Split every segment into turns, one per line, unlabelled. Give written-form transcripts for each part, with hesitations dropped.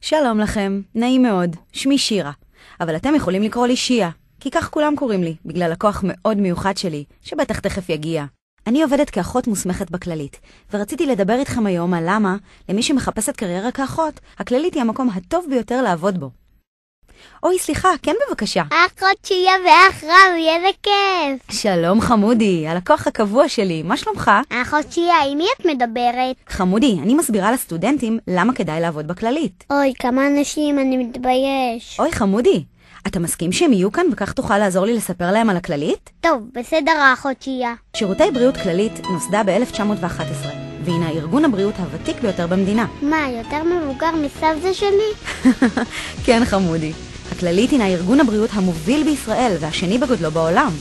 שלום לכם, נעים מאוד, שמי שירה, אבל אתם יכולים לקרוא לי שיה, כי כך כולם קוראים לי, בגלל לקוח מאוד מיוחד שלי, שבטח תכף יגיע. אני עובדת כאחות מוסמכת בכללית, ורציתי לדבר איתכם היום על למה, למי שמחפשת קריירה כאחות, הכללית היא המקום הטוב ביותר לעבוד בו. אוי, סליחה, כן בבקשה.
אחות שיה ואח רם, איזה כיף.
שלום חמודי, הלקוח הקבוע שלי, מה שלומך?
אחות שיה, עם מי את מדברת?
חמודי, אני מסבירה לסטודנטים למה כדאי לעבוד בכללית.
אוי, כמה אנשים, אני מתבייש.
אוי חמודי, אתה מסכים שהם יהיו כאן וכך תוכל לעזור לי לספר להם על הכללית?
טוב, בסדר אחות שיה.
שירותי בריאות כללית נוסדה ב-1911, והינה ארגון הבריאות הוותיק ביותר במדינה.
מה, יותר מבוגר מסבתא שלי?
כן חמודי. הכללית הינה ארגון הבריאות המוביל בישראל והשני בגודלו בעולם.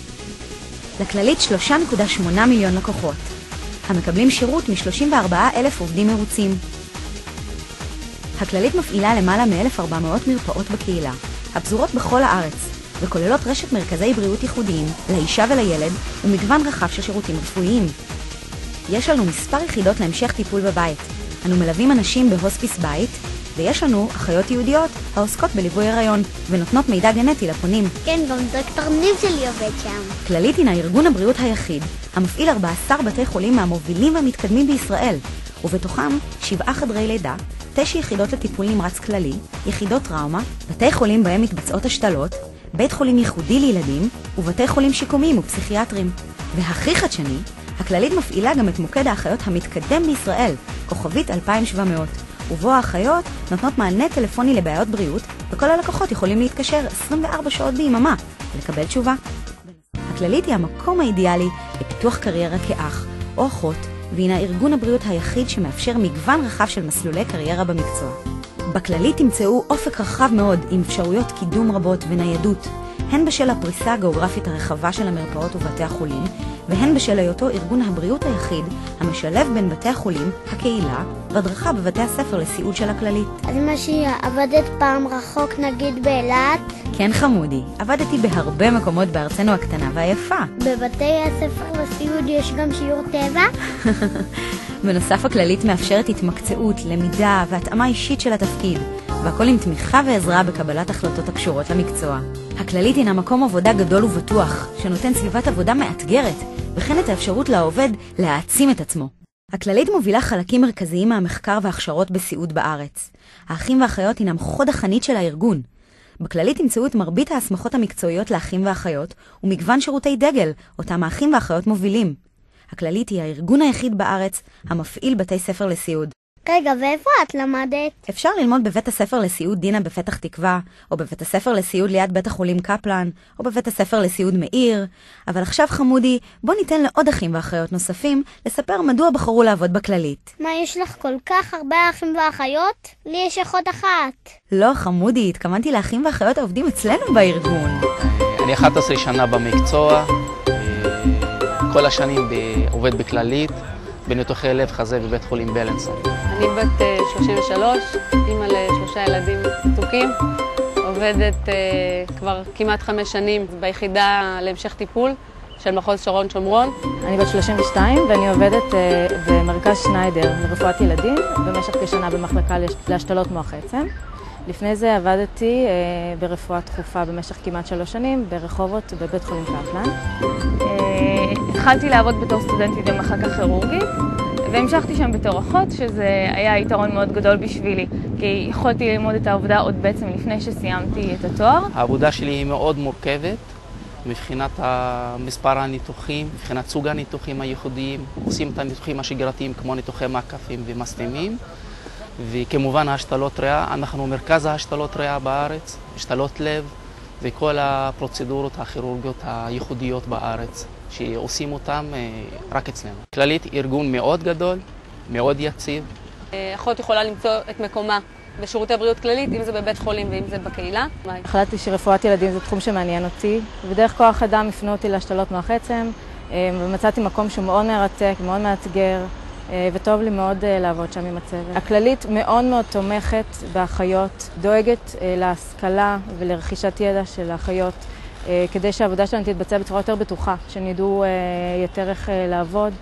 לכללית 3.8 מיליון לקוחות, המקבלים שירות מ-34,000 עובדים מרוצים. הכללית מפעילה למעלה מ-1,400 מרפאות בקהילה, הפזורות בכל הארץ, וכוללות רשת מרכזי בריאות ייחודיים לאישה ולילד ומגוון רחב של שירותים רפואיים. יש לנו מספר יחידות להמשך טיפול בבית. אנו מלווים אנשים בהוספיס בית, ויש לנו אחיות יהודיות העוסקות בליווי הריון ונותנות מידע גנטי לפונים.
כן, גם דוקטור ניב שלי עובד שם.
כללית הינה ארגון הבריאות היחיד המפעיל 14 בתי חולים מהמובילים והמתקדמים בישראל, ובתוכם 7 חדרי לידה, 9 יחידות לטיפול נמרץ כללי, יחידות טראומה, בתי חולים בהם מתבצעות השתלות, בית חולים ייחודי לילדים ובתי חולים שיקומיים ופסיכיאטרים. והכי חדשני, הכללית מפעילה גם את מוקד האחיות המתקדם בישראל, כוכבית 2700, ובו האחיות נותנות מענה טלפוני לבעיות בריאות, וכל הלקוחות יכולים להתקשר 24 שעות ביממה ולקבל תשובה. הכללית היא המקום האידיאלי לפיתוח קריירה כאח או אחות, והינה ארגון הבריאות היחיד שמאפשר מגוון רחב של מסלולי קריירה במקצוע. בכללית תמצאו אופק רחב מאוד עם אפשרויות קידום רבות וניידות, הן בשל הפריסה הגיאוגרפית הרחבה של המרפאות ובתי החולים, והן בשל היותו ארגון הבריאות היחיד המשלב בין בתי החולים, הקהילה, והדרכה בבתי הספר לסיעוד של הכללית.
אז מה שיה, עבדת פעם רחוק נגיד באילת?
כן חמודי, עבדתי בהרבה מקומות בארצנו הקטנה והיפה.
בבתי הספר לסיעוד יש גם שיעור טבע?
בנוסף הכללית מאפשרת התמקצעות, למידה והתאמה אישית של התפקיד, והכל עם תמיכה ועזרה בקבלת החלטות הקשורות למקצוע. הכללית הינה מקום עבודה גדול ובטוח, שנותן סביבת עבודה מאתגרת, וכן את האפשרות לעובד להעצים את עצמו. הכללית מובילה חלקים מרכזיים מהמחקר וההכשרות בסיעוד בארץ. האחים והאחיות הינם חוד החנית של הארגון. בכללית תמצאו את מרבית ההסמכות המקצועיות לאחים ואחיות, ומגוון שירותי דגל, אותם האחים ואחיות מובילים. הכללית היא הארגון היחיד בארץ המפעיל בתי ספר לסיעוד.
רגע, ואיפה את למדת?
אפשר ללמוד בבית הספר לסיעוד דינה בפתח תקווה, או בבית הספר לסיעוד ליד בית החולים קפלן, או בבית הספר לסיעוד מאיר. אבל עכשיו חמודי, בוא ניתן לעוד אחים ואחיות נוספים לספר מדוע בחרו לעבוד בכללית.
מה, יש לך כל כך הרבה אחים ואחיות? לי יש אחות אחת.
לא חמודי, התכוונתי לאחים ואחיות העובדים אצלנו בארגון.
אני 11 שנה במקצוע, כל השנים עובד בכללית, בניתוחי לב חזה בבית חולים בלינסון.
אני בת 33, אימא ל3 ילדים מתוקים, עובדת כבר כמעט 5 שנים ביחידה להמשך טיפול של מחוז שרון שומרון.
אני בת 32 ואני עובדת במרכז שניידר לרפואת ילדים במשך כשנה במחלקה להשתלות מוח עצם. לפני זה עבדתי ברפואה דחופה במשך כמעט 3 שנים ברחובות בבית חולים קפלן.
התחלתי לעבוד בתור סטודנטית במחלקה כירורגית, והמשכתי שם בתור אחות, שזה היה יתרון מאוד גדול בשבילי, כי יכולתי ללמוד את העבודה עוד בעצם לפני שסיימתי את התואר.
העבודה שלי היא מאוד מורכבת, מבחינת מספר הניתוחים, מבחינת סוג הניתוחים הייחודיים. עושים את הניתוחים השגרתיים כמו ניתוחי מעקפים ומסתמים, וכמובן ההשתלות ריאה, אנחנו מרכז ההשתלות ריאה בארץ, השתלות לב וכל הפרוצדורות הכירורגיות הייחודיות בארץ, שעושים אותם רק אצלנו. כללית ארגון מאוד גדול, מאוד יציב.
אחות יכולה למצוא את מקומה בשירותי בריאות כללית, אם זה בבית חולים ואם זה בקהילה.
החלטתי שרפואת ילדים זה תחום שמעניין אותי, ובדרך כוח אדם הפנו אותי להשתלות מוח עצם, ומצאתי מקום שהוא מאוד מרתק, מאוד מאתגר, וטוב לי מאוד לעבוד שם עם הצוות. הכללית מאוד מאוד תומכת באחיות, דואגת להשכלה ולרכישת ידע של האחיות, כדי שהעבודה שלנו תתבצע בצורה יותר בטוחה, שנדעו יותר איך לעבוד,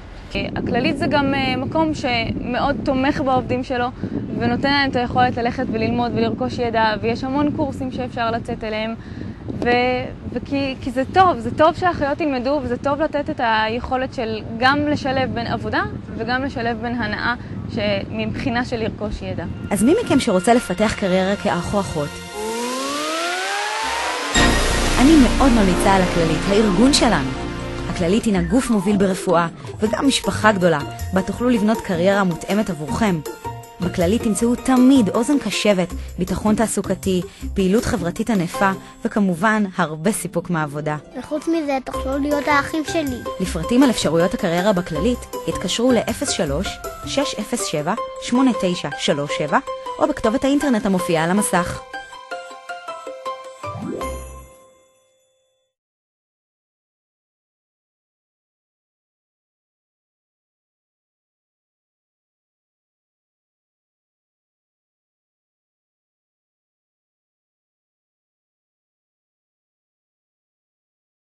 הכללית זה גם מקום שמאוד תומך בעובדים שלו ונותן להם את היכולת ללכת וללמוד ולרכוש ידע, ויש המון קורסים שאפשר לצאת אליהם, כי זה טוב שהאחיות ילמדו, וזה טוב לתת את היכולת של גם לשלב בין עבודה וגם לשלב בין הנאה מבחינה של לרכוש ידע.
אז מי מכם שרוצה לפתח קריירה כאח או אחות? אני מאוד ממליצה על הכללית, הארגון שלנו. הכללית הינה גוף מוביל ברפואה וגם משפחה גדולה, בה תוכלו לבנות קריירה מותאמת עבורכם. בכללית תמצאו תמיד אוזן קשבת, ביטחון תעסוקתי, פעילות חברתית ענפה וכמובן הרבה סיפוק מהעבודה.
וחוץ מזה תוכלו להיות האחים שלי.
לפרטים על אפשרויות הקריירה בכללית התקשרו ל-03-607-8937 או בכתובת האינטרנט המופיעה על המסך.